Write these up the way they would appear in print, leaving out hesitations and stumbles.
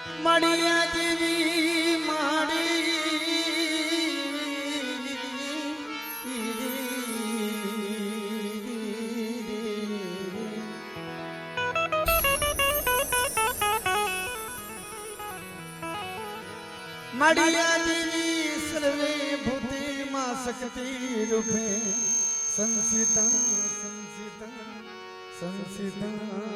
મળ્યા જેવી માડી મળ્યા જેવી સર્વે ભૂતિ માં શક્તિ રૂપે સંસિતા સંસિતા સંસિતા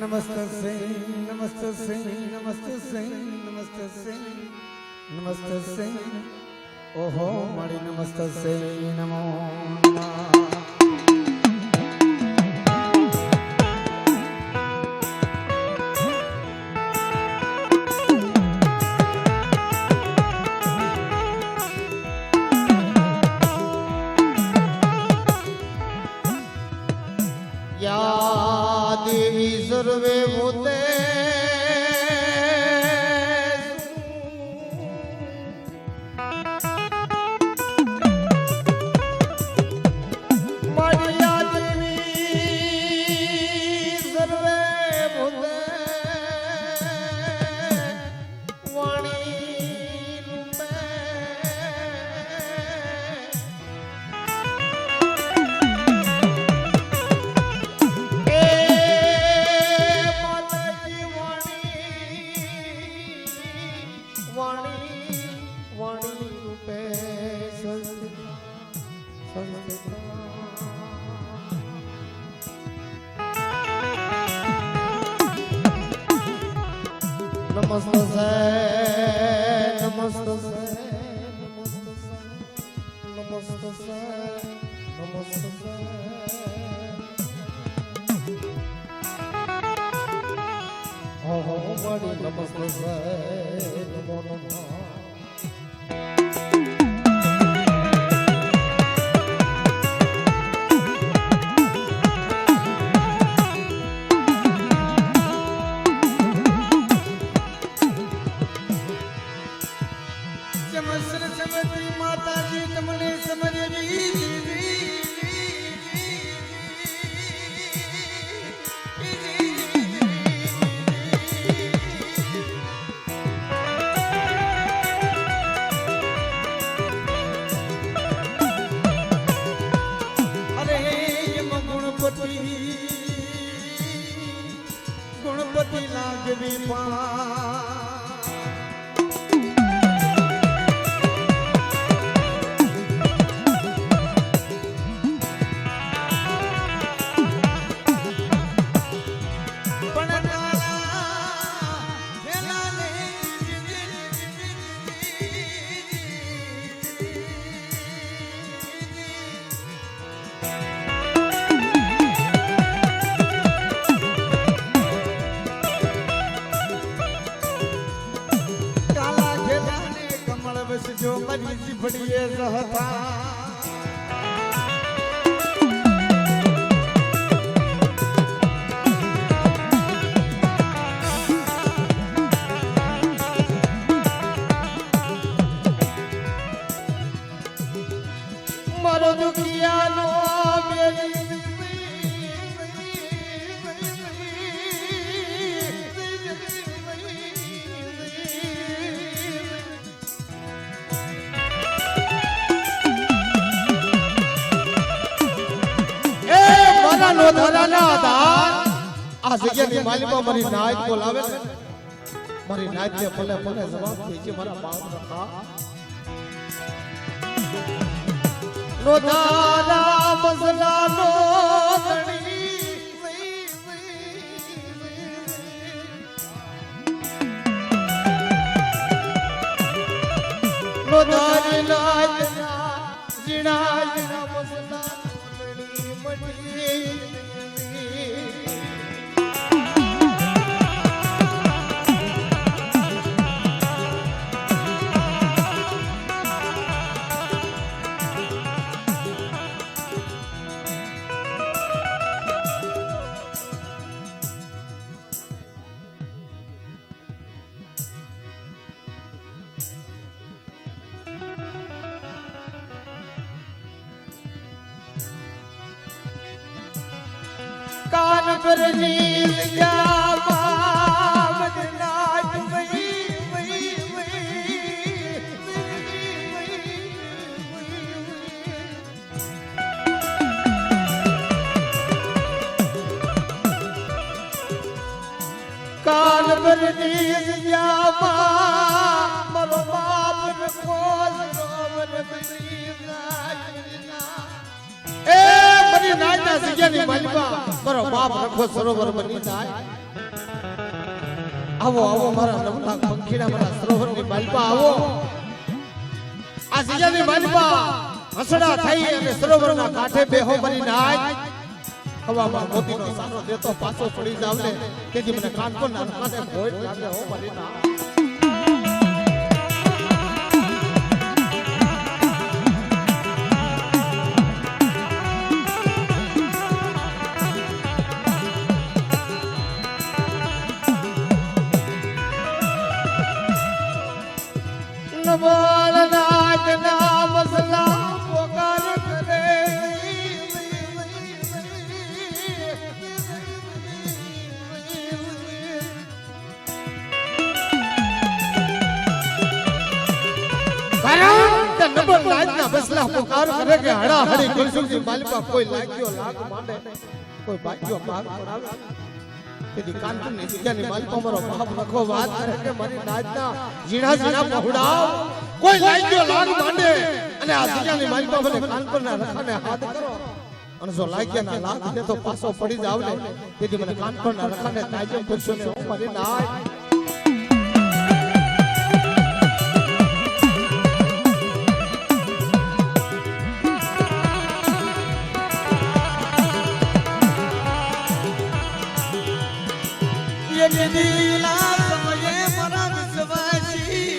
નમસ્તે નમસ્તે નમસ્તે નમસ્તે નમસ્તે ઓહો મારી નમસ્તે નમો देवी सर्वे भूते मरिया देवी सर्वे भूते वाणी रूपे नमस्ते नमस्ते नमस्ते नमस्ते हो बड़ी नमस्ते नमो नमः सरस्वती माता जी तुमने समझ अरे गुणपति गुणपति लागवी पा जो मरीज बड़िए रहता मारो दुखिया नो मेरी નો ધરાના દાન આ જગ્યાની માલિકા મારી નાયત બોલાવે છે મારી નાયત ને ભલે ભલે જવાબ દે છે મારા બાપ રખા નો દાદા મસલા નો ધણી નો દારી નાયત જીણા જીણા મસલા પરની જગ્યામાં મદનાજ વહી વહી વહી કાન પરની જગ્યામાં મારો બાપ રખો સરોવર બની એ બની નાયના જગ્યાની માલિકા મારો બાપ રખો સરોવર બની જાય આવો આવો મારા નવલા પંખીડા મારા સરોવરની માલિકા આવો આ જગ્યાની માલિકા હસડા થઈ અને સરોવરના કાંઠે બેહો બની નાય હવામાં મોતીનો સારો દેતો પાછો પડી જાવ ને તેથી મને કાનપુરના કાંઠે ભોય લાગે હો બની નાય નવાળ નાચ ના મસલા પોકાર કરે નબર નાચ ના મસલા પોકાર કરે કે હડા હડી કલસુજી માલિકા કોઈ લાગ્યો લાગ માંડે કોઈ ભાગ્યો ભાગ પડાવે તેથી કાનપુરની જગ્યાની માલિકો મારો બાપ રખો વાત કરે કે મારી નાચના ઝીણા ઝીણા પહોળાવ કોઈ લાગ્યો લાગ માંડે અને આ જગ્યાની માલિકો મને કાનપુરના રખાને હાથ કરો અને જો લાગ્યાના લાગ દે તો પાછો પડી જાવ ને તેથી મને કાનપુરના રખાને તાજો કરશો ને હું મારી નાચ દિલા સમયે મારા વિશ્વાસી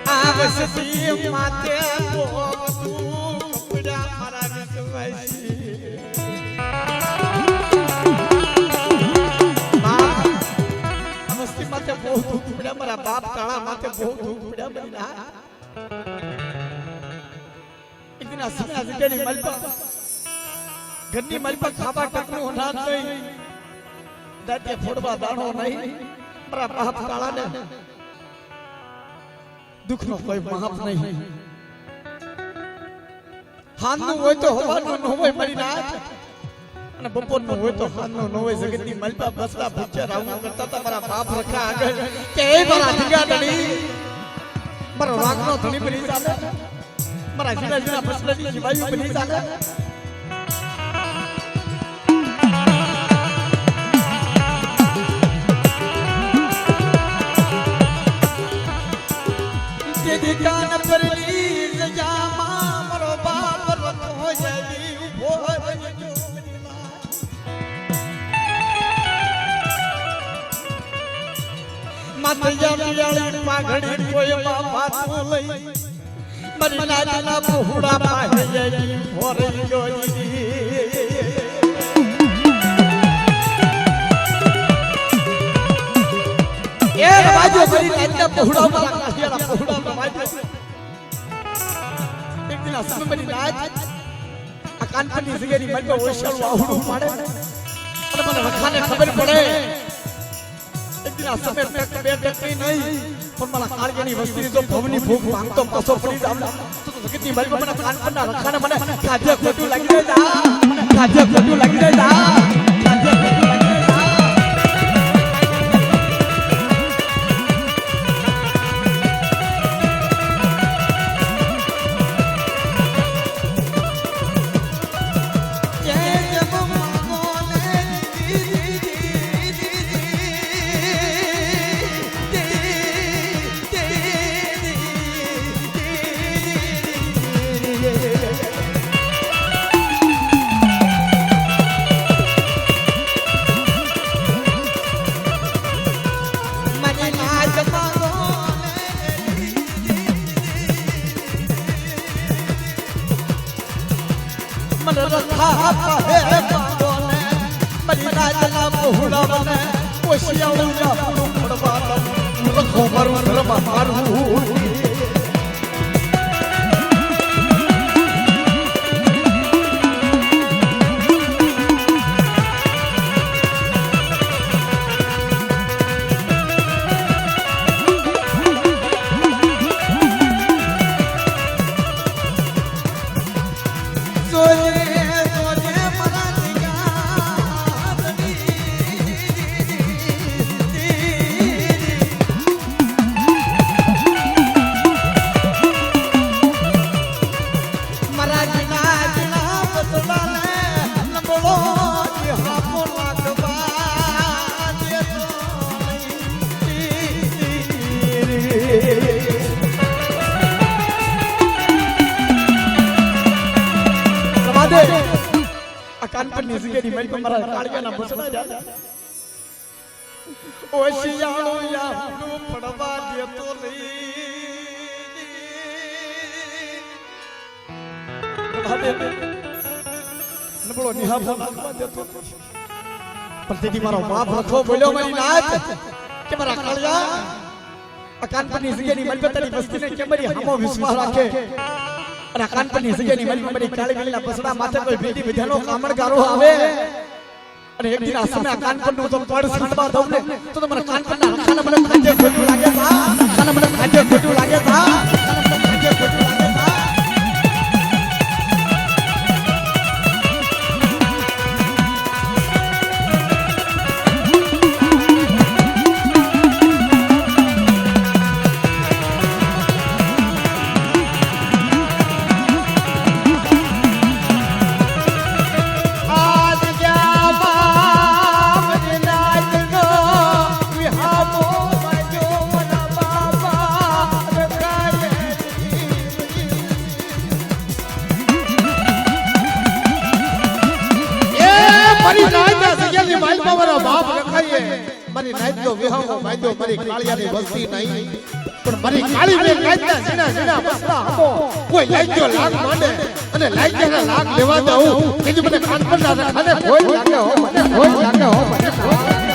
આવસી માતે બોતું કપડા મારા વિશ્વાસી માથે બહુ દુઃખ પડ્યા મારા બાપ કાળા માથે બહુ દુઃખ પડ્યા બના એક દિન આસના જગ્યાની મલપા ઘરની મલપા ખાવા ટકનું અનાજ નહીં દાંતે ફોડવા દાણો નહીં મારા બાપ કાળા ને દુઃખનો કોઈ માપ નહીં હાનનું હોય તો હોવાનું ન હોય મારી નાચ અને બપોર નું હોય તો ખાનનો ન હોય જગતની મલપા બસલા ભૂચા રાઉન્ડ કરતા હતા મારા બાપ રખા આગળ કે એ મારા ધીંગા ધણી મારો રાગનો ધણી બની ચાલે મારા જીરા જીરા બસલાની જીવાયું બની ચાલે તે કાન પરલી જજામાં મારો બાપ રખો જઈ ઉભો રહી માથે જાળી પાઘડી કોઈ બાપા લઈ મરી નાચના બહુડા પાહે જઈ ભોરી જોઈ એ બાજુ મરી નાચના બહુડા મારા કાઠિયાના બહુડા બાજુ એક દિન અસમ મરી નાચ આ કાનપુરની જગ્યાની મલકો ઓછાળું આહુડું પાડે અને મને રખાને ખબર પડે એક દિન આ સમય બે ટકી નહીં પણ મારા કાળજાની વસ્તી જો ભવની ભૂખ માંગતો પાછો પડી જાવ તો જગતની મારી મને કાનપુરના રખાને મને ખાધે ખોટું લાગી જાય ખાધે ખોટું લાગી જાય ખાધે ખોટું લાગી રખા પાહે પાડોને મરી નાચના બહુડા મને ઓશિયા ઉડા પડવા રખો મારું ધર્મ મારું કાનપણની જગ્યાની મારી પર મારા કાળિયાના બસડા જા ઓ શિયાળો યાનું પડવા દેતો નહીં નબળો નિહાબો નાખવા દેતો પણ તેથી મારો બાપ રખો બોલ્યો મારી નાથ કે મારા કાળિયા આ કાનપણની જગ્યાની મારી પર તારી વસ્તીને કેમરી હામો વિશ્વાસ રાખે અને કાનપણની જગ્યાની મારી કાળી ગલીના બસડા માથે કોઈ ભેટી વિધાનો કામણગારો આવે અને એક દિન આ સમય કાનપણનું તો પડ સાંભળવા દઉં ને તો મને કાનપણના રખાને મને ખાજે ખોટું લાગે તા રખાને મને ખાજે ખોટું લાગે તા ખાજે ખોટું લાગે તા મારી નાઈત નો વિહાવો વાંધો મારી કાળિયાની વસ્તી નહીં પણ મારી કાળી ને નાઈતના સીના સીના બસડા હમો કોઈ લાગ્યો લાગ માંડે અને લાગ્યાના લાગ લેવા દઉં કે મને કાનપણના રખાને કોઈ લાગે હો મને કોઈ લાગે હો મને કોઈ લાગે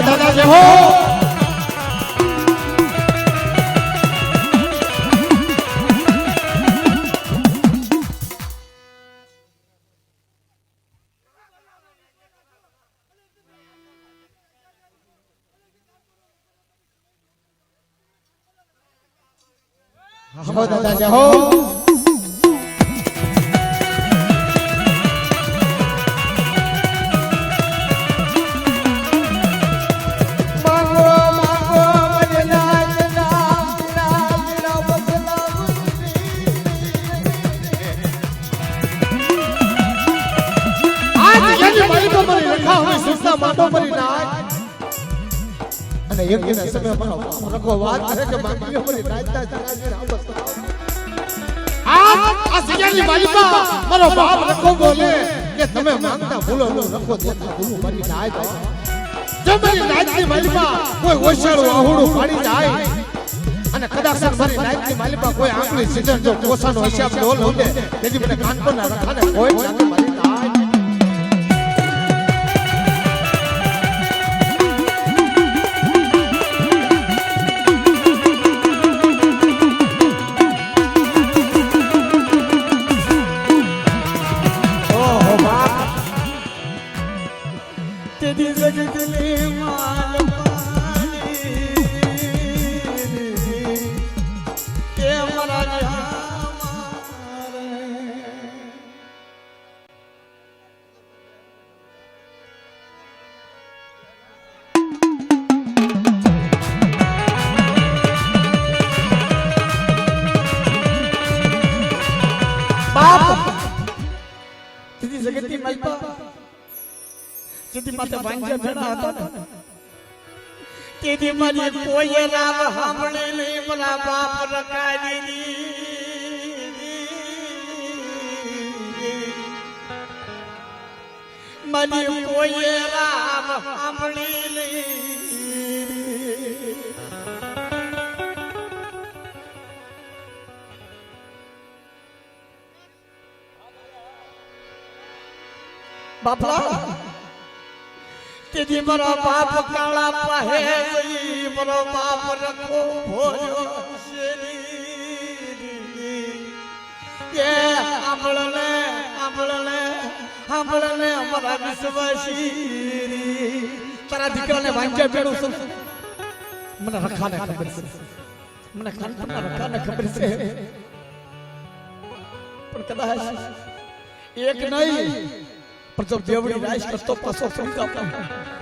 દાદા જય હો દાદા જય હો અને એક દિન સમય મારો રખો વાત કરે કે માંગીઓ મને રાતના ચાલે રામ આ સિયાની માલિકા મારો બાપ રખો બોલે કે તમે માંગતા ભૂલો રખો દેતા ભૂલો મારી નાય જો મારી નાયની માલિકા કોઈ ઓછાળું આહુડું પાડી જાય અને કદાચ મારી નાયની માલિકા કોઈ આંગળી સીધન જો કોસાનો હિસાબ ડોલ હોલે તેથી મને કાનપણના રખાને કોઈ લાગે મારી નાય જગતની માલપા જેથી માથે ભાંજ્યા ભેડા હતા ને તેથી મારી કોઈ રામ સાંભળે નહીં મારા બાપ રકાવી મારી કોઈ રામ સાંભળે નહીં બાપલા તેથી મારો બાપ કાળા પાહે જઈ મારો બાપ રખો ભોયો કે આંબળને અમારા વિશ્વાસી તારા દીકરાને વાંચ્યા બેડું છું મને રખાને ખબર છે મને કાનપુરના રખાને ખબર છે પણ કદાચ એક નહીં પણ જો દેવડી રાઈસ કરતો પાછો ફરી જાવ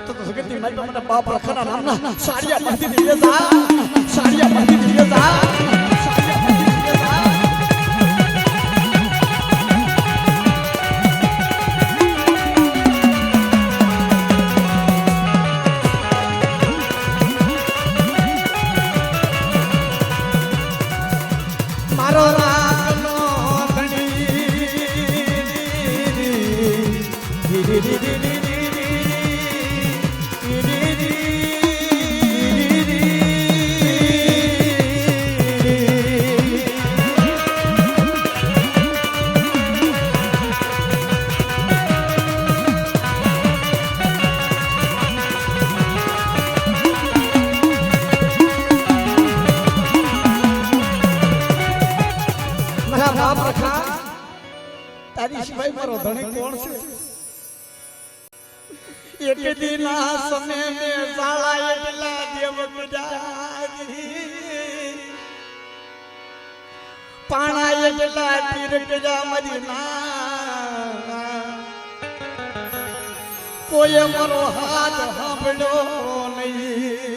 તો જગતની મારી મને બાપ રખાના નામના સાડિયા બાંધી દીએ જા સાડિયા બાંધી દીએ જા મારો રાગનો તારી સિવાય મારો ધણી કોણ છે એક દિના સમે મે સાળા એટલા દેવ કજારી પાણા એટલા તીર કજા મદીના કોઈ મારો હાથ સાંભળ્યો નહીં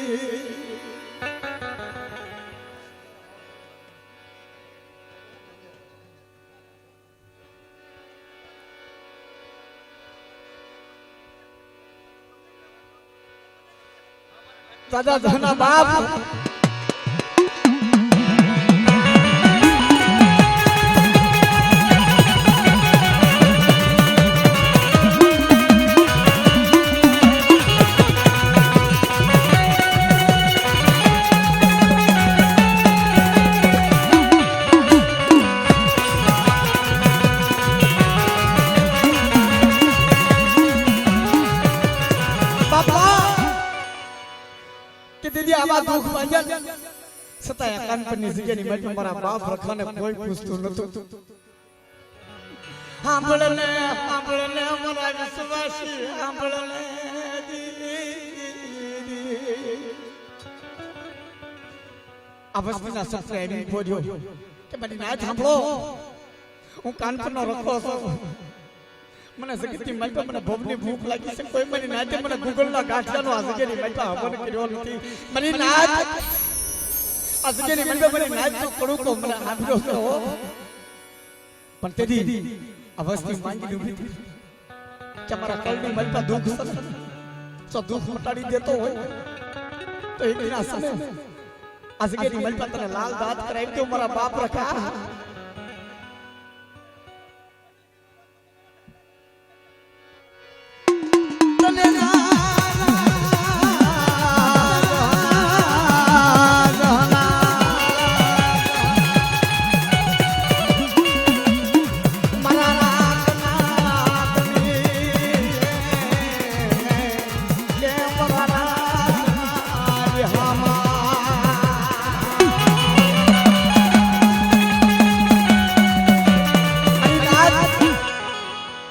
દાદા ધના બાપ આવા દુઃખ બાંધ્યા છતાં કાનપુરની જગ્યાની મારી મારા બાપ રખાને કોઈ પૂછતું નતું સાંભળને અમારા વિશ્વાસી સાંભળને આ વસ્તુના સત્ય એની બોલ્યો કે મારી ના સાંભળો હું કાનપુરનો રખો છું મને જગતની માલપા મને ભવની ભૂખ લાગી છે કોઈ મારી નાતે મને ગુગલના ગાંઠિયાનો આ જગ્યાની માલપા હવન કર્યો નથી મારી નાત આ જગ્યાની માલપા મારી નાતનો કડુકો મને આપ્યો છે પણ તેથી આ વસ્તી માંગી ઉભી થઈ કે મારા કલની માલપા દુઃખ છે તો દુઃખ મટાડી દેતો હોય તો એક દિન આ સમય આ જગ્યાની માલપા તને લાલ દાંત કરાવી દો મારા બાપ રખા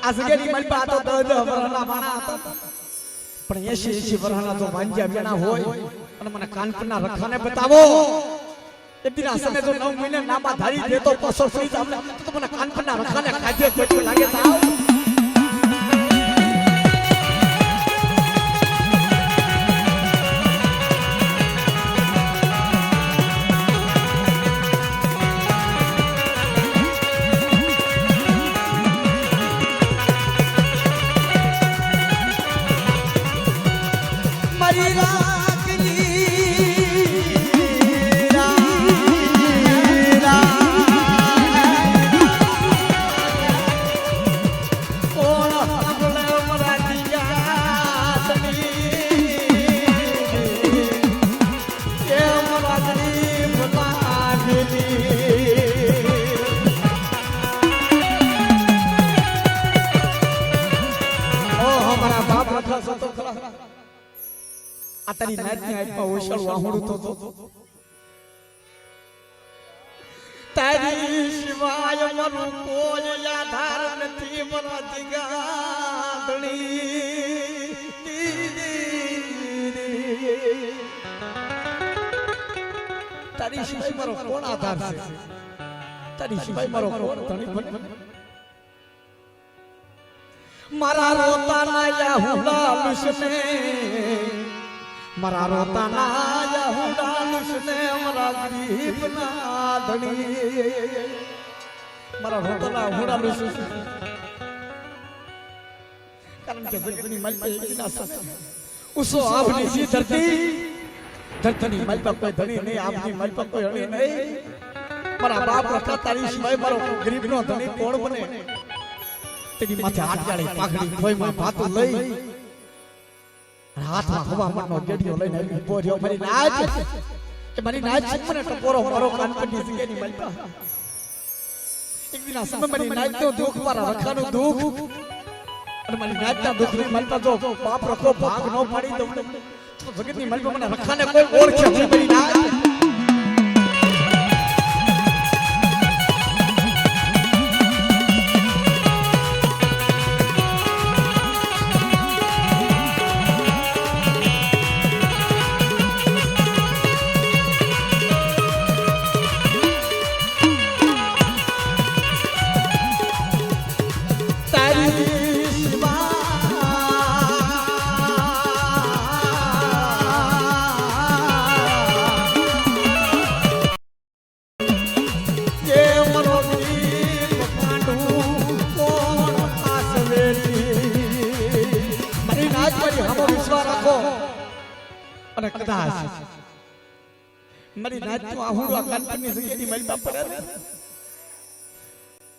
આજગેની મારી પાસે તો 10 વર્ષના માણા હતા પણ 80 વર્ષના તો વાંજ્યા વેણા હોય અને મને કાનપુરના રખાને બતાવો એક દિન આ સમય જો 9 મહિને નામા ધારી દેતો પસો સુઈ જાવ તો મને કાનપુરના રખાને કાજે કોઈ લાગે તાવ થશો તો ખરા આ તારી નાચની આંખમાં ઓછળ વાહુડું તો તારી શિવાય મારું કોઈ આધાર નથી મારા જીગાધણી તારી શિવાય મારો કોણ આધાર છે તારી શિવાય મારો કોણ ધણી મારા રોતાના યાહુડા લુસને મારા રોતાના યાહુડા લુસને મારા ગરીબના ધણી મારા રોતાના યાહુડા લુસને કારણ કે જગતની માલિક એકના સાથે ઉસો આપની સી ધરતી માલિક કોઈ ધણી નહીં આપની માલિક કોઈ હણી નહીં મારા બાપ રખા તારી સિવાય મારો ગરીબનો ધણી કોણ બને તેની માથે આટકાળી પાઘડી ખોઈમાં ભાતું લઈ હાથમાં હવામાનનો ગેડિયો લઈને આવી ઉભો રહ્યો મારી નાચ એ મારી નાચ મને ટપોરો મારો કાનપટી સિકેની મલપા એક દિન આ સમય મારી નાચનો દુઃખ મારા રખાનું દુઃખ અને મારી નાચના દુઃખની મલપા જો બાપ રખો ભાગ ન પાડી દઉં તો જગતની મલપા મને રખાને કોઈ ઓળખે નહીં મારી નાચ અને કદાચ મારી નાચનું આહુડું આ કાનપુરની જગ્યાની મલપા પડે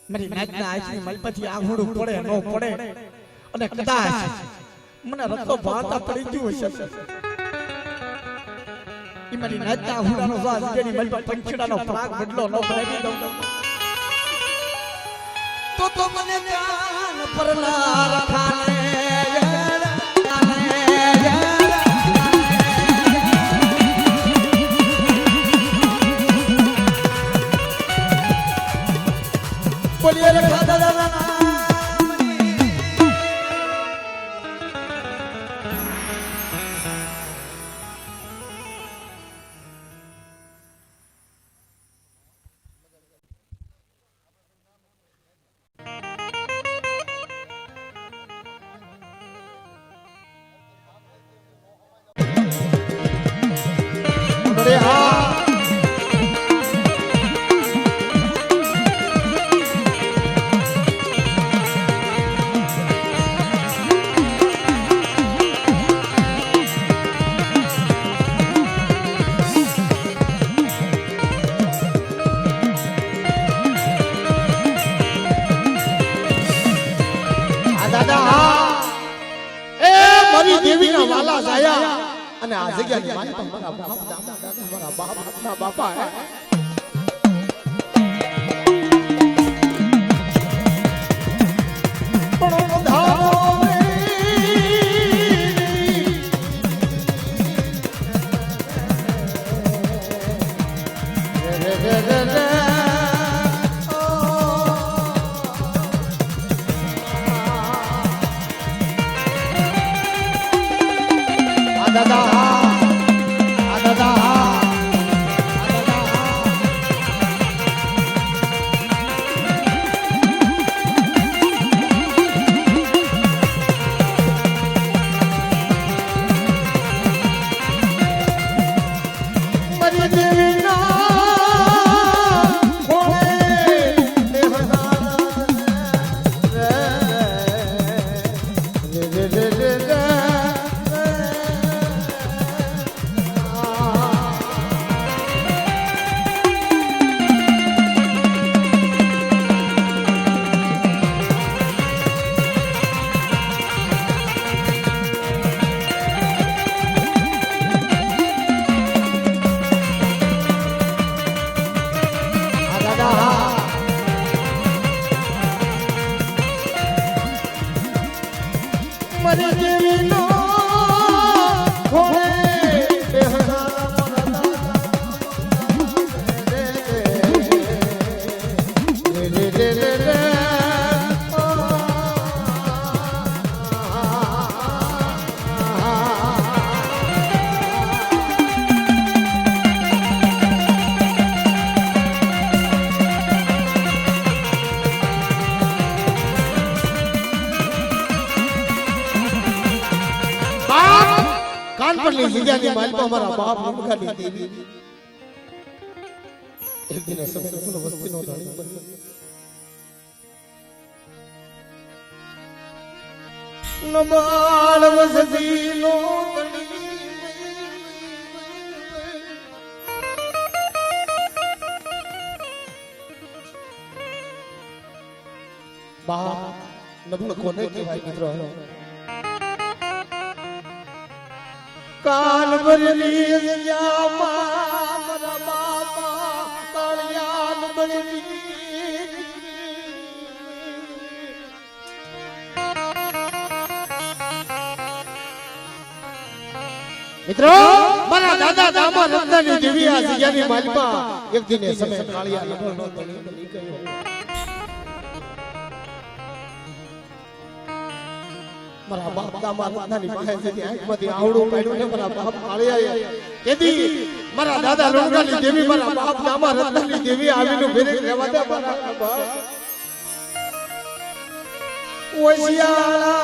મારી નાચના આંખની મલપાથી આહુડું પડે ન પડે અને કદાચ મને રખો ભાતા પડી ગયું હશે ઈ મારી નાચના આહુડાનો જો આ જગ્યાની મલપા પંખીડાનો પરાગ બદલો ન બનાવી દઉં તો મને જાન પરલા રખાને બોलिए रखा दादा દેવીના વાલા જાયા અને આ જગ્યાની માલિક મારા બાપના બાપા હે મરી જેવી નો કાનપુરની જગ્યાની માલપા મારા બાપ રણુકાની દેવી એક દિને સંપૂર્ણ વસ્તીનો ધણી બન્યો. નમાળ વસતીનો ધણી બાપ નબળ કોને કહેવાય મિત્રો? કાન ભરેલી જગ્યામાં મારા બાપા કાળિયાન ભરેલી. મિત્રો મારા દાદા દામા રત્નાની દેવી આ જગ્યાની માલિકા એક દિને સમય કાળિયા નબળનો ધણી બની ગયો. મારા બાપ દામા રત્નાની પાસે જેથી આંખમાંથી આવડું પાડ્યું ને મારા બાપ કાળિયાએ તેથી મારા દાદા રણુકાની દેવી મારા બાપ દામા રત્નાની દેવી આવીને ભેરે રહેવા દે મારા બાપ. ઓશિયાળા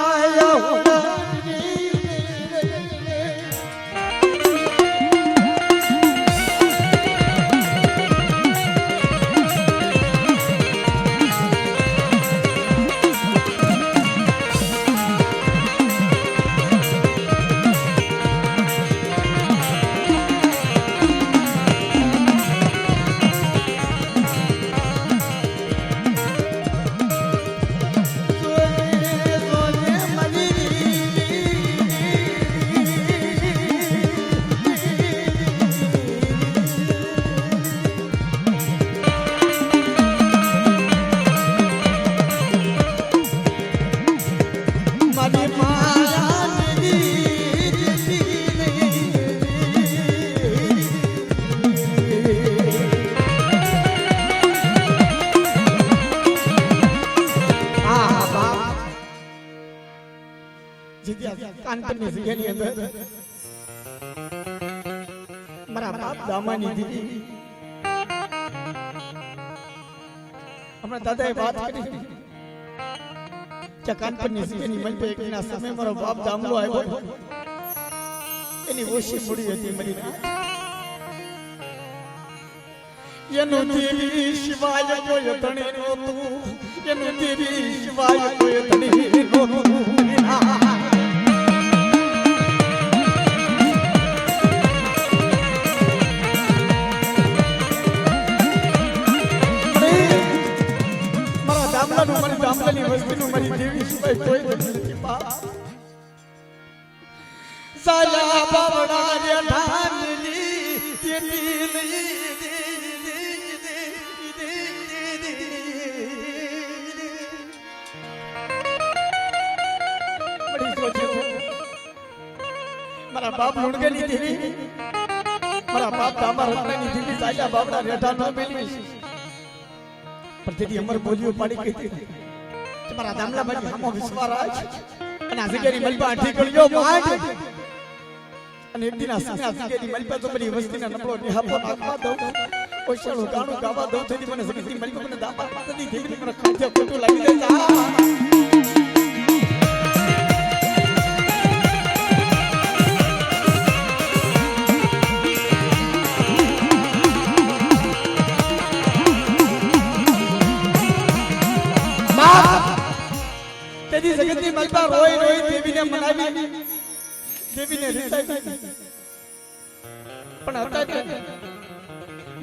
કાનપુરની જગ્યાની અંદર મારા બાપ દામાની દીદી હમણાં દાદાએ વાત કરી કે કાનપુરની જગ્યાની મલપે એકના સમય મારો બાપ દામલો આવ્યો એની ઓછી મૂડી હતી મરી એનું દેવી શિવાય કોઈ ધણી નહોતું એનું દેવી શિવાય કોઈ ધણી નહોતું. દામલાની વસ્તીનું મારી દેવી સિવાય કોઈ નથી બાપ. સાલા બાવડા રે ઢાંગલી તેરી મારા બાપ લુણગેલી દેવી મારા બાપ દામા રત્નાની દેવી સાલા બાવડા રે ઢાંગલી પણ તેથી અમર બોલીઓ પાડી કહી તમારા દામલા બાજી હામો વિશ્વાસ અને આ જગ્યાની મલપા આઠી કર્યો માંડ અને એક દિન આ જગ્યાની મલપા તો બધી વસ્તીના નબળો નિહાપો નાખવા દઉં ઓશળો ગાણું ગાવા દઉં તેથી મને જગતની મલપા મને દાપા પાતની દેવી મને ખાધ્ય ખોટું લાગી જાય. તેની જગતની મલપા રોઈ રોઈ દેવીને મનાવી દેવીને રીસાવી પણ હતા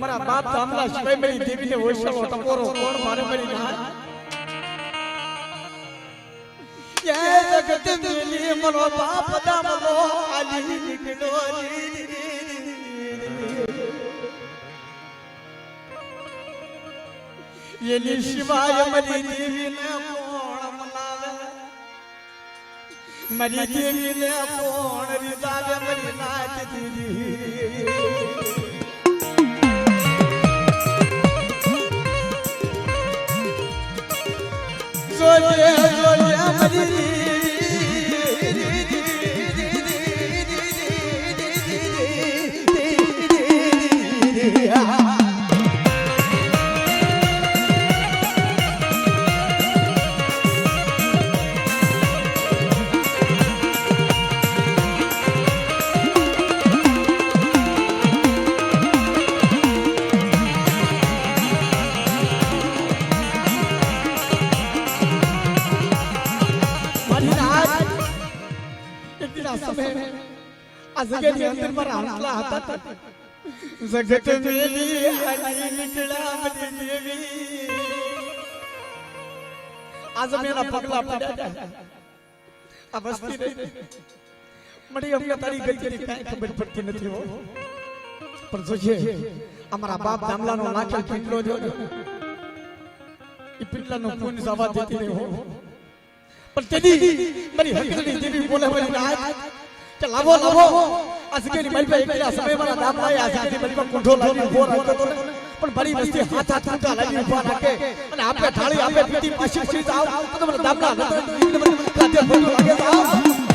મારા બાપ દામલા સિવાય મારી દેવીને ઓશળો ટકોરો કોણ મારે મળી ના એ જગત મેલી મનો બાપ દામલો આલી નીકળો એની સિવાય મારી દેવીને મરી દેવી ને કોણ રીજાવે મરી નાચ દીધી જોજે જોજે મરી ના સમય આ જગ્યાની અંદર મારા આંટલા હતા જગત મેલી આજી નીકળ્યા બની દેવી આજ મેરા પગલા પડ્યા આ વસ્તી રહી મળી અમને તારી ગતિની કાંઈ ખબર પડતી નથી હો પણ જોજે અમારા બાપ દામલાનો નાખેલ પીટલો જો એ પીટલાનો પૂન જવા દેતી નહીં હો પણ તેદી મારી હકીકતની દેવી બોલે બોલી આજ કે લાવો લાવો આ જગ્યાની મારી પાસે એકલા સમય મારા દામલાએ આ જગ્યાની મારી પાસે કુંઠો લાવી ઉભો રાખ્યો તો પણ બડી વસ્તી હાથ હાથ કુંઠા લાવી ઉભા રાખે અને આપણે ઢાળી આપણે પીટી પાછી પડી જાવ તો મને દામલા કાજે બોલ લાગે જાવ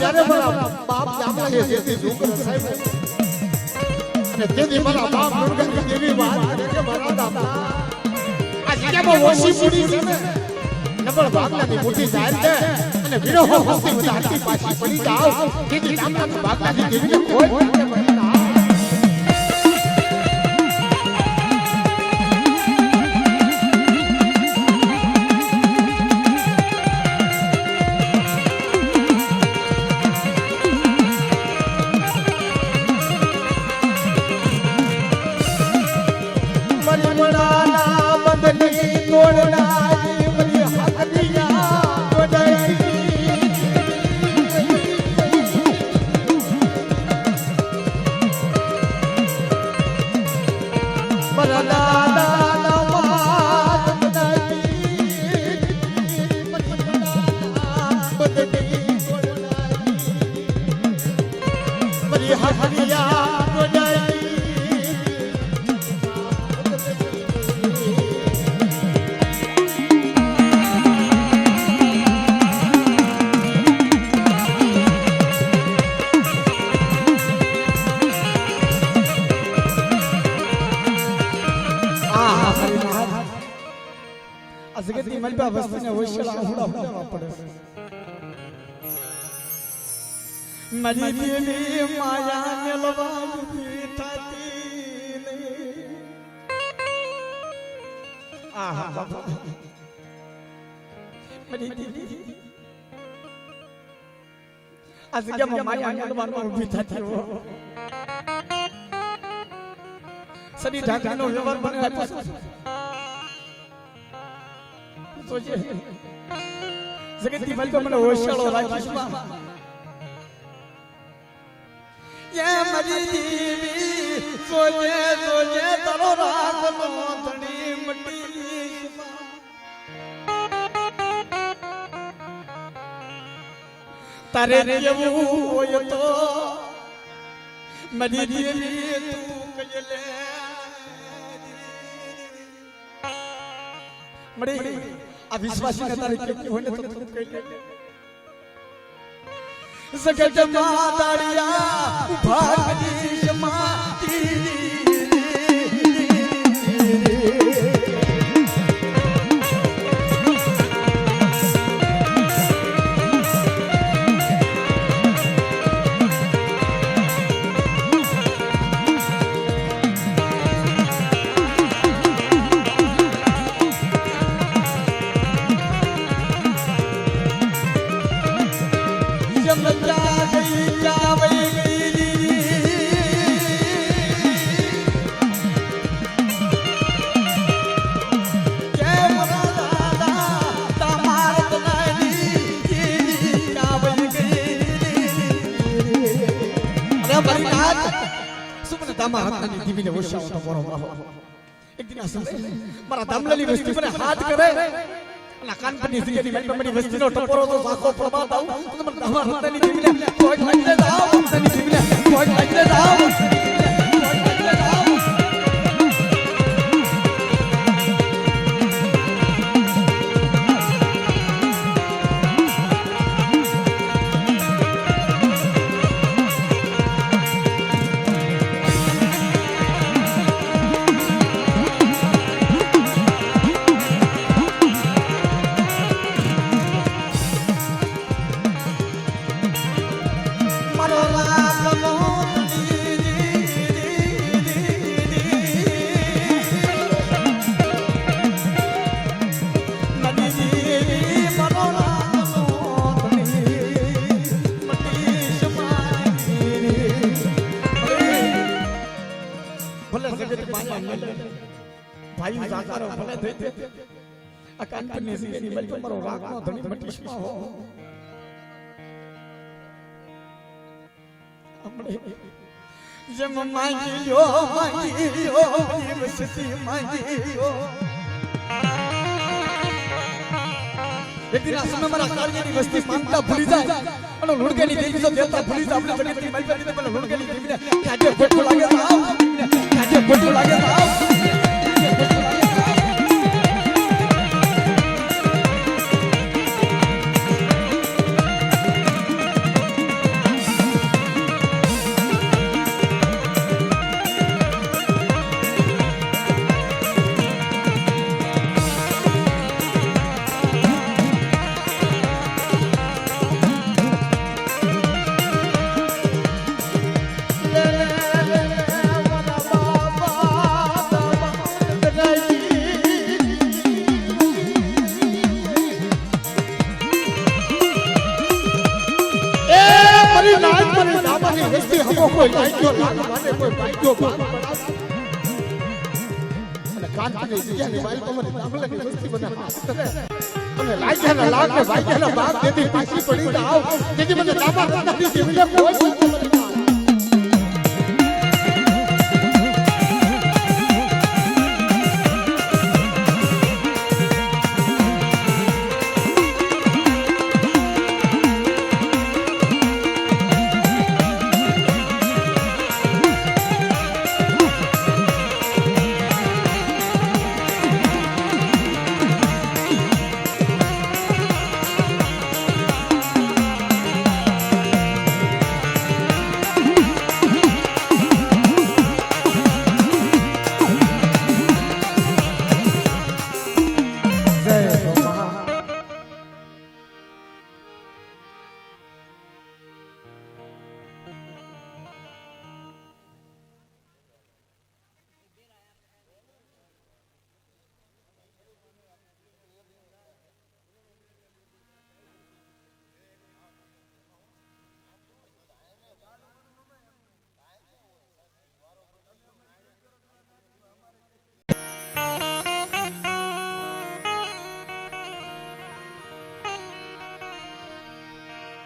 જ્યારે મારા બાપ જામલાએ જેથી છોકરો સાહેબ અને તેથી મારા બાપ મુરગનની દેવી વાત કરે કે મારા દાદા આ જગ્યામાં ઓછી પૂરી છે ને નબળ ભાગલાની મોટી જાહેર છે અને વિરોહો હોતી વધારતી પાછી પડી જાવ તેથી જામલાની ભાગલાની દેવીને કોઈ પણ બની ના જગતની મલબા વસ્તીને હોશિયાર આહુડા હોડવા પડે મારી દેવી માયા મેલવાવી થાતી ને આહા બાબા મારી દેવી આ જગ્યામાં માયા મેલવાનું ઊભી થાતી હો સદી ઢાકીનો વ્યવહાર મને આપ્યો સોજે જગતની મલબા મને હોશિયાળો રાખીશ ये मरी देवी सोजे सोजे तरो रात मोतड़ी मटी तारे जेवू होय तो मरी देवी तू कजले मरी आ विश्वासी ने तारे के होने तो तू कजले जगत माताड़िया भागदीश माती મારા દામલાની વસ્તી મને હાથ કરે અને કાનપની જગ્યાની મારી વસ્તીનો ટપોરો તો સાખો પ્રમાદ આવું તો મને તમારા હત્યાની જીવીને કોઈ લાગી જાવ હત્યાની જીવીને કોઈ લાગી જાવ ભાઈ જાકારો ભલે થઈ દે આ કાનપુરની સીગેની મલપા મારો રાખનો ધણી મટીશમાં હો આપણે જમ માંગીયો વસતી માંગીયો એક દિન આ સમય મારા કાળિયાની વસ્તી માંગતા ભૂલી જાય અને લુણકેની દેવી તો દેવતા ભૂલી જાય આપણે બની મલપા દીધે પણ લુણકેની દેવીને કાજે ખોટું લાગે તો આવ કાજે ખોટું લાગે તો આવ કોઈ લાગ્યો લાગ માટે કોઈ ભાગ્યો ભાગ અને કાનપુરની જગ્યાની વાલી તમારી ગામડાની વસ્તી બનાવવા અને લાગ્યાના લાગ ને ભાગ્યાના ભાગ દેતી પાછી પડી આવ જેથી મને દાબા દાદા દીધી મને કોઈ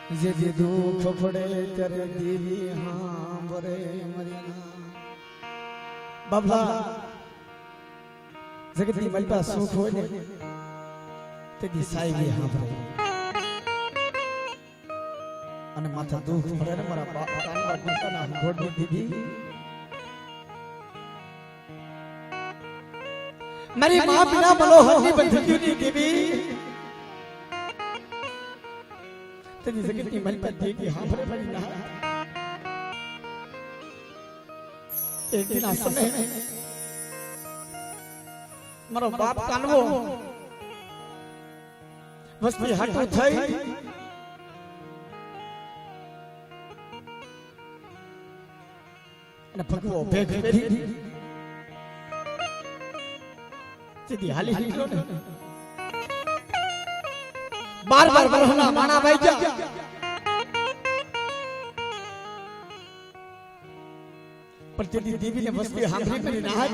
જે જે દુઃખ પડે ત્યારે દેવી હા બરે મરીના બાબલા જગતની મલપા સુખ હોય ને તે દી સાઈ હા બરે અને માથા દુઃખ પડે ને મારા બાપ કાનવા ગુંતાના ગોડની દીદી મારી માં બિના મનોહરની બંધુની દેવી तेरी जगत की मलपा देगी हाँ भरे भरी ना एक दिन आ समय मारो बाप कानवो वस्ती हटो થઈ અને ભગવો ભેગ કરી સીધી હાલી નીકળો ને बार बार बरहना माना भाई जा पर तेरी देवी ने वस्ती हांभरी में ना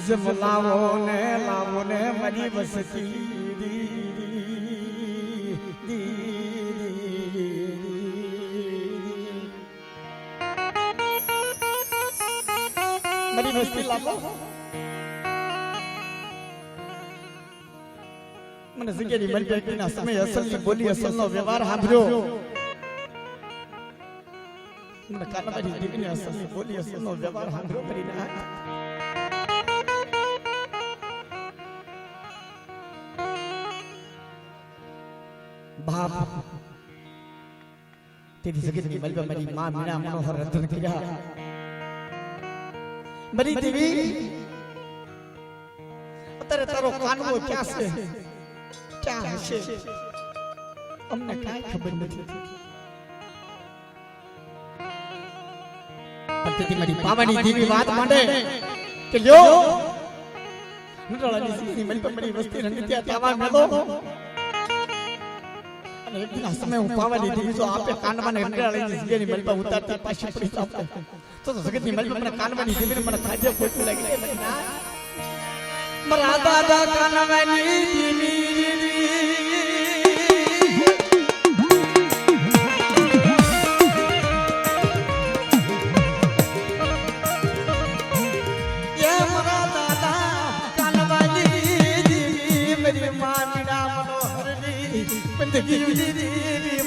जब लावो ने मरी वस्ती मरी वस्ती लावो મને જગ્યાની મલપેટીના સમય અસલની બોલી અસલનો વ્યવહાર સાંભળ્યો મને કાનબારી દેવીની અસલની બોલી અસલનો વ્યવહાર સાંભળ્યો કરીને બાપ તેરી જગતની મલપા મારી માં મીણા મનોહર રંધન કર્યા મારી દેવી અત્યારે તારો કાનવો ક્યાં છે क्या हसे हमने काय खबर नहीं पत्ती मारी पावानी देवी बात मांडे કે લ્યો નટળાની સીની મલપા મારી વસ્તી રંગત્યા તાવા મેલો અને અને એક દિન સમય હું પાવાની દીધી જો આપે કાનમાં અંડરાળીની જગ્યાની મલપા ઉતારતા પાછી પડી જાવ તો જગતની મલપા મને કાનવાની દીવીને મને ખાધે ખોટું લાગી મને ના મારા દાદા કાનવાની દીવી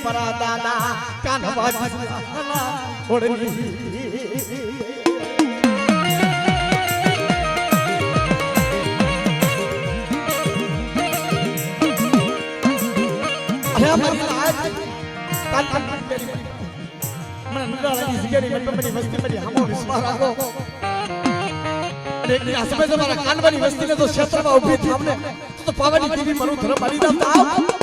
મારા દાદા કાનવા ઓડની અરે મારી આજ કાન મને નડાળાની જગ્યાની મનપમની વસ્તી મારી હામો વિશ્વાસ રાખો અને એક આ સમય તમારા કાનવાની વસ્તીને તો ક્ષેત્રમાં ઊભી થામને તો પાવાની દેવી મારું ધર્મ મારી દાતા આવ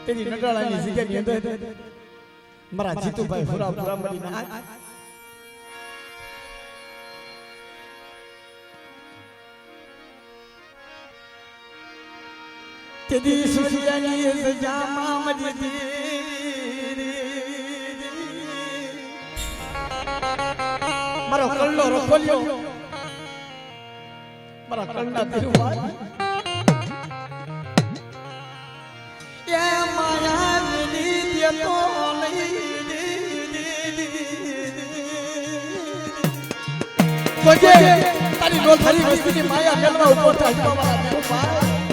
તેની નડાળાની જગ્યાની અંદર મારા જીતુભાઈ હુરા હુરા મળી ના તેદી સૂર્યની સજામાં મજી મારો કલ્લો રોકોલ્યો મારા કલ્લા ધીરુભાઈ તારી નો થારી વસ્તીની માયા મેલવા ઉભો થાય મારા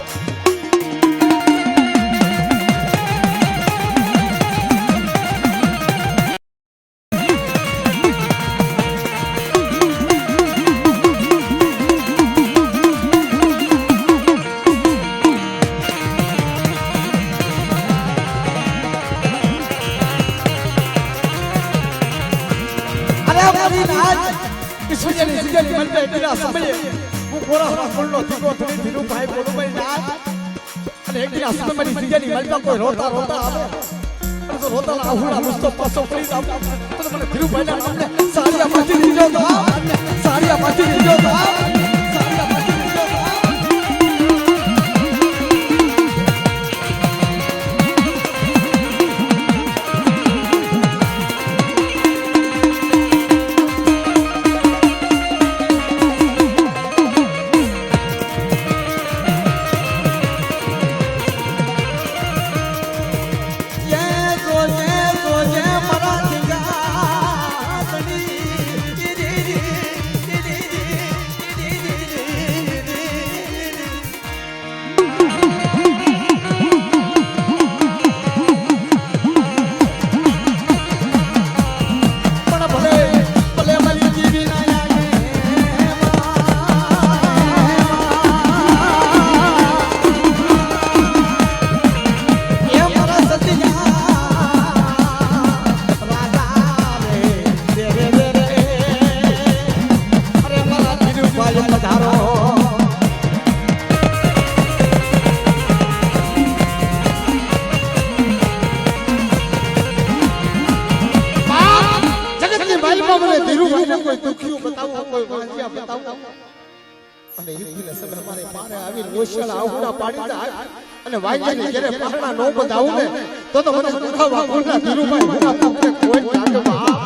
ધીરુભાઈ રોતા રોતા આવે તો રોતા આહુડા મુસ્તો પાસો પડી જાવ તો મને ધીરુભાઈ ના નામે સારિયા માંથી લીજો તો સારિયા માંથી લીજો તો સારિયા માંથી લીજો અને યુદ્ધને સમય અમારે પારે આવીને ઓશિયાળા આવડા પાડી જાય અને વાયજાની જ્યારે પારણા નો બધાવું ને તો મને દુખાવા કોના ધીરુભાઈ હું તમને કોઈ લાગે બા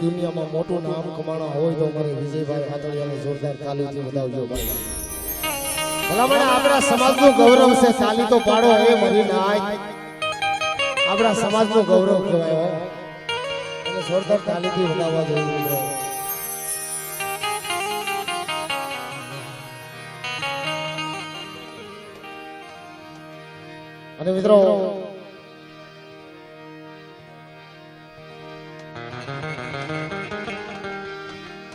દુનિયામાં મોટું નામ કમાણા હોય તો મારે વિજયભાઈ હાથડિયાને જોરદાર તાલીથી વધાવજો ભાઈ. ભલામણ આપણા સમાજનું ગૌરવ છે, તાલી તો પાડો એ મરી નાય. આપણા સમાજનું ગૌરવ કહેવાય અને જોરદાર તાલીથી વધાવવા જોઈએ મિત્રો.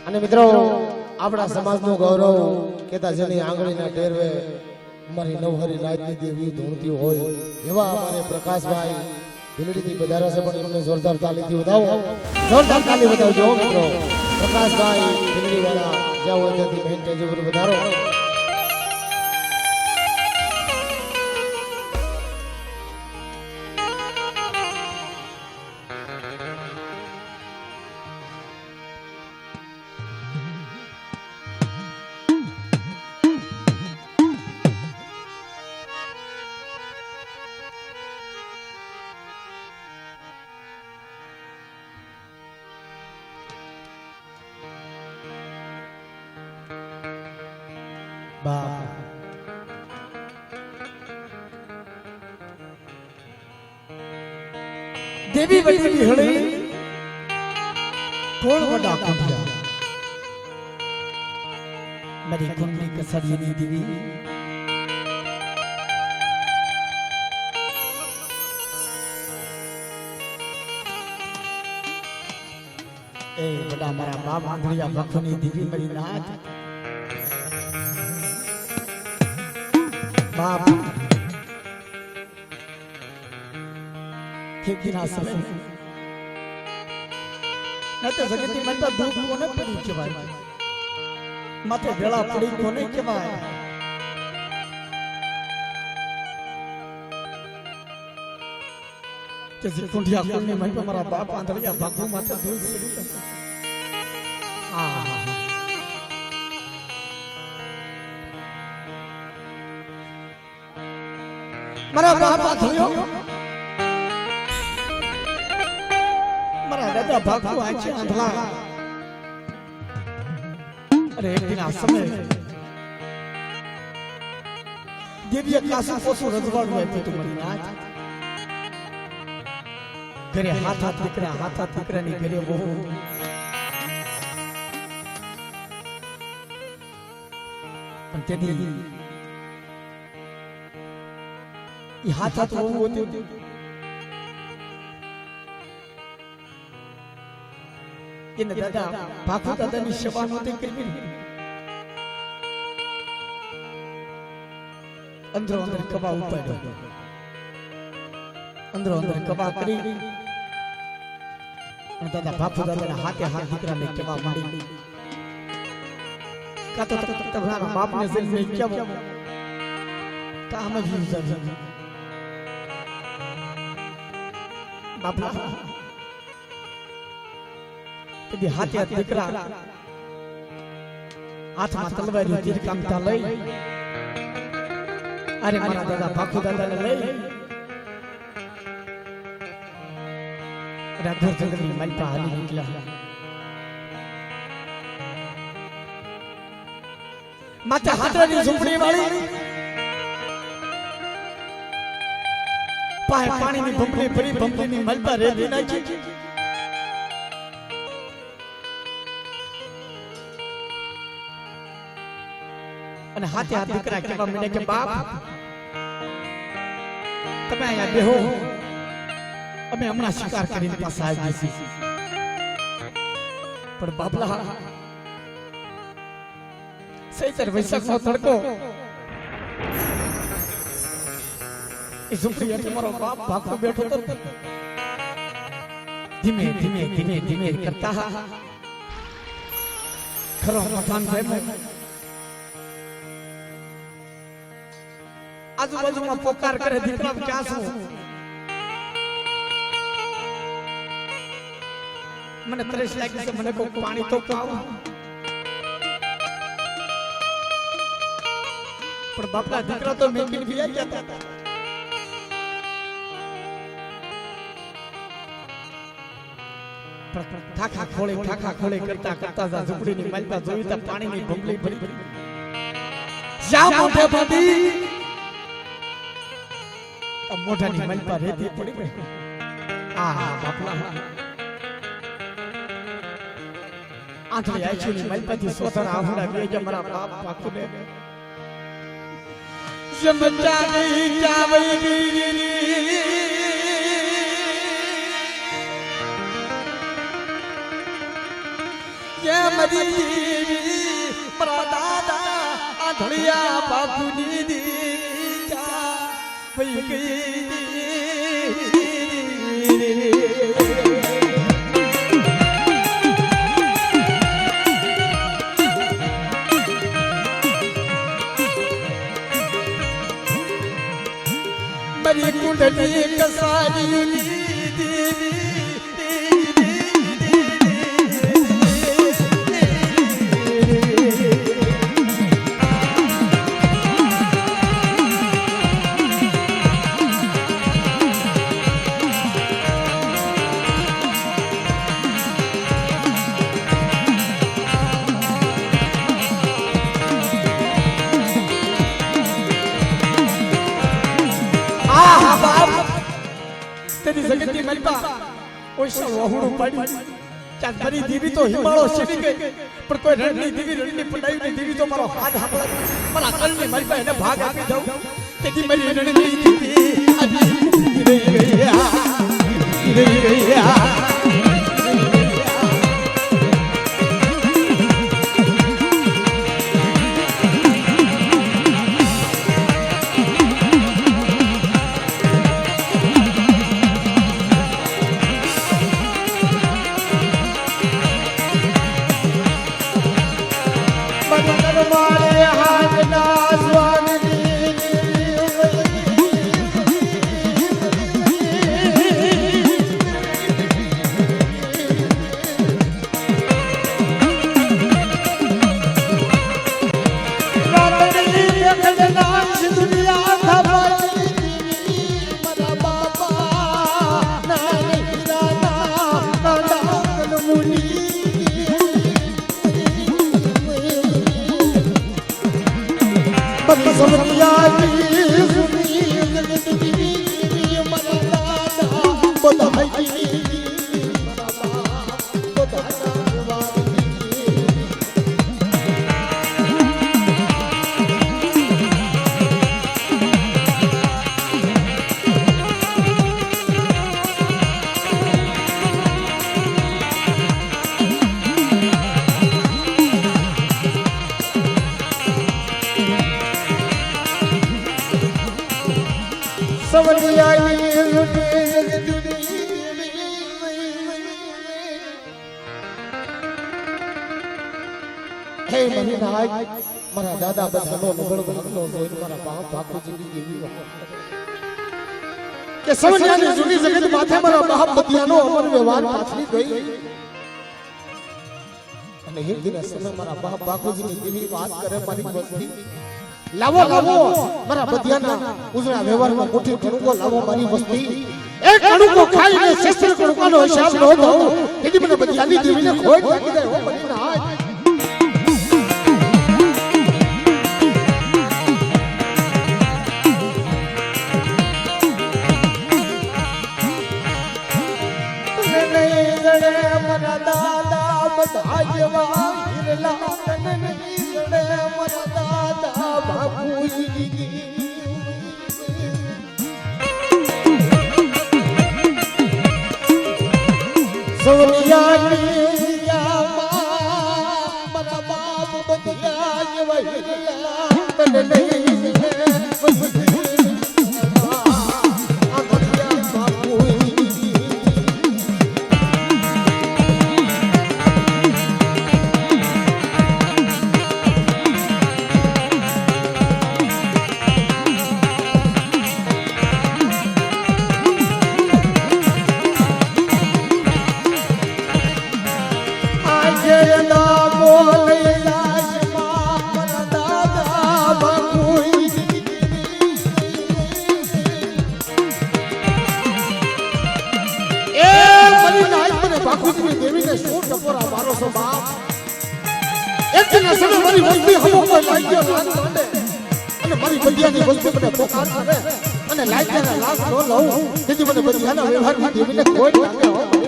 અને મિત્રો આપણા સમાજનું ગૌરવ કેતા જેની આંગળીના ટેરવે અમારી નવહરી રાજની દેવી ધૂણતી હોય એવા અમારે પ્રકાશભાઈ ભીલડીથી પધાર્યા છે, પણ એમને જોરદાર તાલીથી વધાવો, જોરદાર તાલી વધાવજો મિત્રો. પ્રકાશભાઈ ભીલડી વાળા જ્યાં હોય ત્યાંથી મેઇન સ્ટેજ ઉપર વધારો. देवी बड़ी हड़ी कोण वडा कुंडिया मेरी कुंडली कसड़ी नी देवी ए वडा मारा बाप आंधळिया भक्तनी देवी मेरी नाथ बाप खेतीना समय न तो जगती मन पर दुख कोने पड़ी केवाय माथे भेळा पड़ी कोने केवाय जैसे कुंडिया कोने मन पर मारा बाप आंधळिया भागू माथे दुख पड़ी मारा बाप आंधळियो દાદા ભાગતું આંચે આંધળા અરે એક દિન આ સમય દિવ્ય કાસુ પોસું રજવાડું આપ્યું તું મારી નાથ ઘરે હાથ દીકરાની ઘરે બહુ પણ તેથી એ હાથ બહુ હતું એને દાદા ભાગુ દાદાની સેવા નહોતી કરી અંદરો અંદર કબા ઉપાડ્યો અંદરો અંદર કબા કરી અને દાદા બાપુ દાદાના હાથ દીકરાને કહેવા માંડી કાતો તમારા બાપને જઈને કેવો કામ જ યુઝર બાપા કદી હાથે દીકરા હાથમાં તલવારી તીર કામતા લઈ અરે મારા દાદા બાપુ દાદાને લઈ રાઘોર જંગલની માલપા હાલી નીકળ્યા માથે હાથરાની ઝૂંપડી વાળી પાહે પાણીની ભંભલી ભરી ભંભલીની માલપા રેતી નાખી અને હાથે હાથ દીકરા કહેવા મને કે બાપ તમે અહીંયા બેહો અમે હમણાં શિકાર કરીને પાછા આવી છીએ પણ બાપલા સૈતર વૈશાખનો તડકો એ ઝૂંપડી એટલે મારો બાપ ભાગતો બેઠો તો ધીમે ધીમે ધીમે ધીમે કરતા ખરો મકાન જાય આજુબાજુમાં પોકાર કરે દીકરા ક્યાં છું મને તરસ લાગી છે મને કોઈ પાણી તો પાવ પણ બાપલા દીકરા તો મેકીને બીયા ગયા હતા ઠાકા ખોળે કરતા કરતા ઝૂંપડીની માલપા જોઈ તા પાણીની ભંભલી ભરી જા મોઢે બાંધી મોઢાની માલપા રેતી પડી ગઈ આ બાપલા આંધળી આંખની માલપાથી સોતર આહુડા બે જે મારા બાપ પાકુને જમચાની જાવઈ ગીરી ये मरी मारा दादा आंधळिया बापूनी दीजा वही गई मरी कुंडली कसारी तेरी जगत की मलबा ओशा वहुडू पड़ी क्या बड़ी देवी तो हिमालय चली गई पर कोई रणनी देवी रणनी पटाई नहीं देवी तो मारो हाथ हापड़ा मला कलनी मलबा ने भाग आपी दो तेरी मेरी रणनी देवी अभी रही गई બધી સમજ્યાની સુની જગતની મારા દાદા બધાઈ મારા દાદા બધાનો નગર ભાગનો જોઈ મારા બાપ બાપુજી એવી કે સવન્યાની જૂની જગત માથે મારા બાપ બધિયાનો અમર વ્યવહાર પાછલી ગઈ અને એક દિવસ સમય મારા બાપ બાપુજીની એવી વાત કરે મારી વસ્તી લાવો લાવો મારા બધિયાના ઉજળા વ્યવહારમાં મોટી કણુકો લાવો મારી વસ્તી એક કણુકો ખાઈને શસ્ત્ર કણુકાનો હિસાબ ન દઉં તેથી મને બધિયાની દેવીને ખોટ લાગી જાય હો બનીના હાથ મારી બધિયાની વસ્તુ મને પોકાર કરે અને લાગ્યાના લાભ ન લઉં તેથી મને બધિયાના વ્યવહારમાં દેવીને કોઈ લાગે હો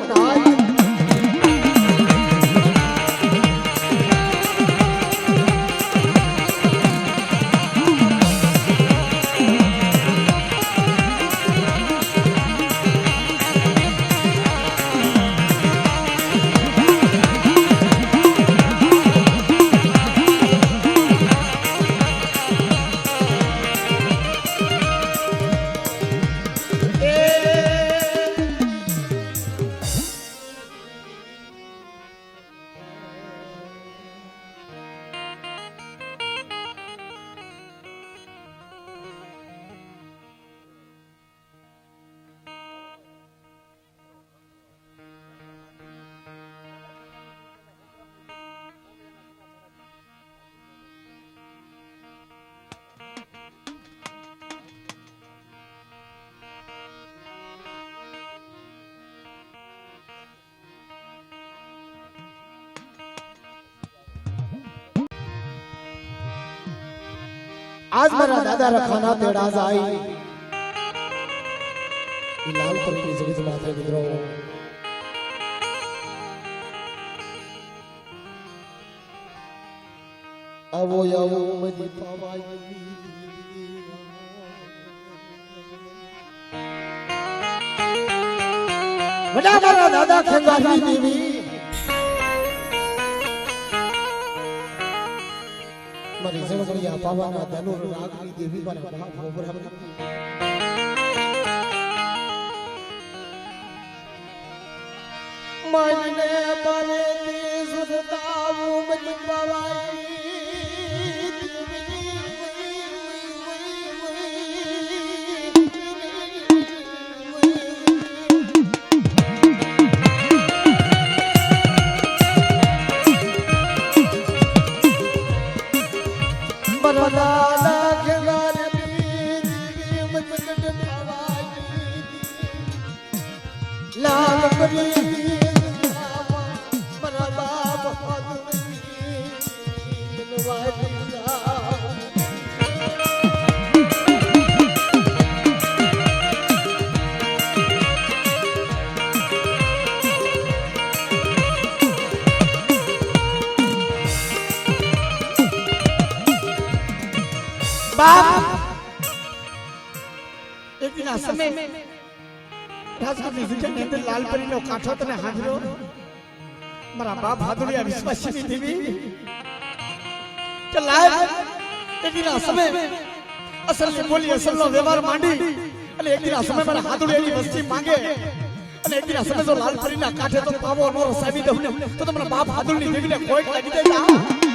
आज मेरा दादा रखाना तेड़ा जाई लाल पर की जगत माथे मित्रों आवो आवो मजी पावाई बड़ा मेरा दादा खंगारी देवी મારી જવડિયા પાવાના ધનુર નાગની દેવી મારા બાપ ભોબરાવી મને પાને દી સુરતાવું મજ પાવાઈ બાપ એક દિન આ સમય રાજકોટની જગ્યાની અંદર લાલપરીનો કાંઠો તને હાજરો મારા બાપ હાદુડિયા વિશ્વાસની દેવી કે લાય એક દિન આ સમય અસલની બોલી અસલનો વ્યવહાર માંડી અને એક દિન આ સમય મારા હાદુડિયાની વસ્તી માંગે અને એક દિન આ સમય જો લાલપરીના કાંઠે તો પાવો નો રસાવી દઉં તો તમારા બાપ હાદુડિયાની દેવીને કોઈ લાગી જાય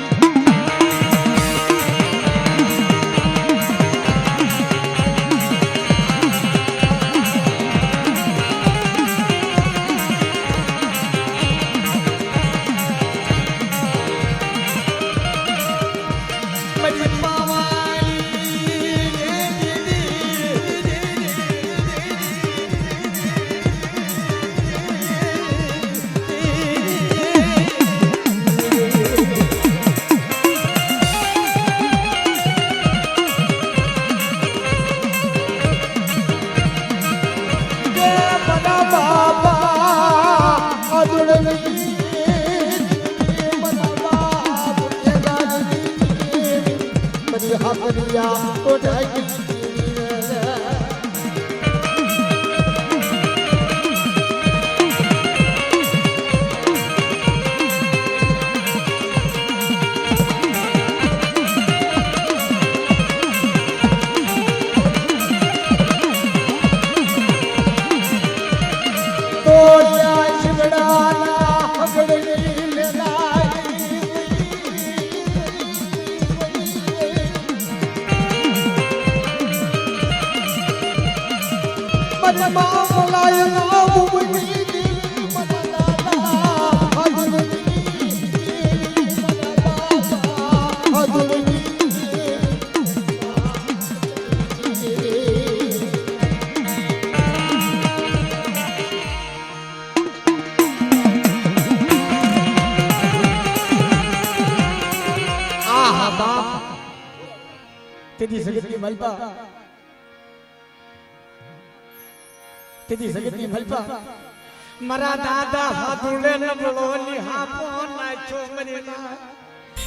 મારા દાદા હાથુડે નબળો નિહાપો નાચો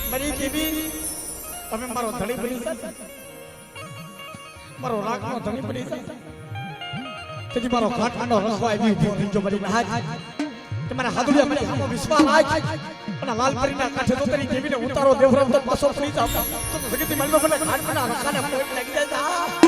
મરી દેવી તમે મારો ધણી બની છે મારો રાખનો ધણી બની છે તેથી મારો ઘાટનો રખવા આવી ઉભો જો મરી હાજ તમારા હાથુડે મને આમો વિશ્વાસ આજ અને લાલપરીના કાંઠે તો તરી દેવીને ઉતારો દેવરામ તો પાછો ફરી જાવ તો જગતી મનમાં મને ઘાટના રખાને પોઈન્ટ લાગી જાય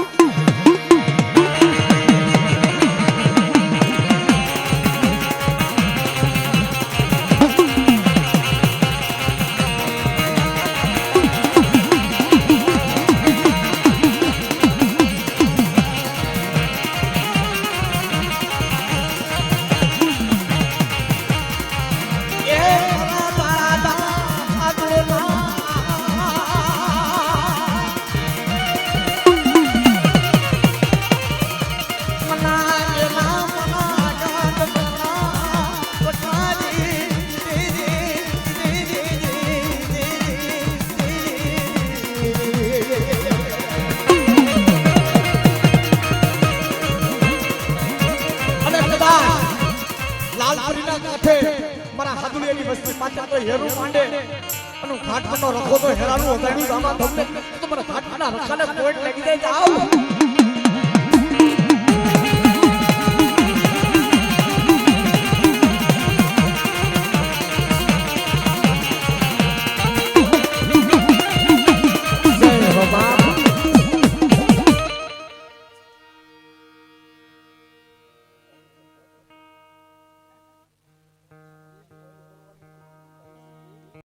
મારા હાદુડિયાની વસ્તી પાછળ તો હેરું માંડે અને ઘાટનો રખો તો હેરાનું હતાણું આમાં તમને તો મારા ઘાટના રખાને પોઈન્ટ લાગી જાય જાવ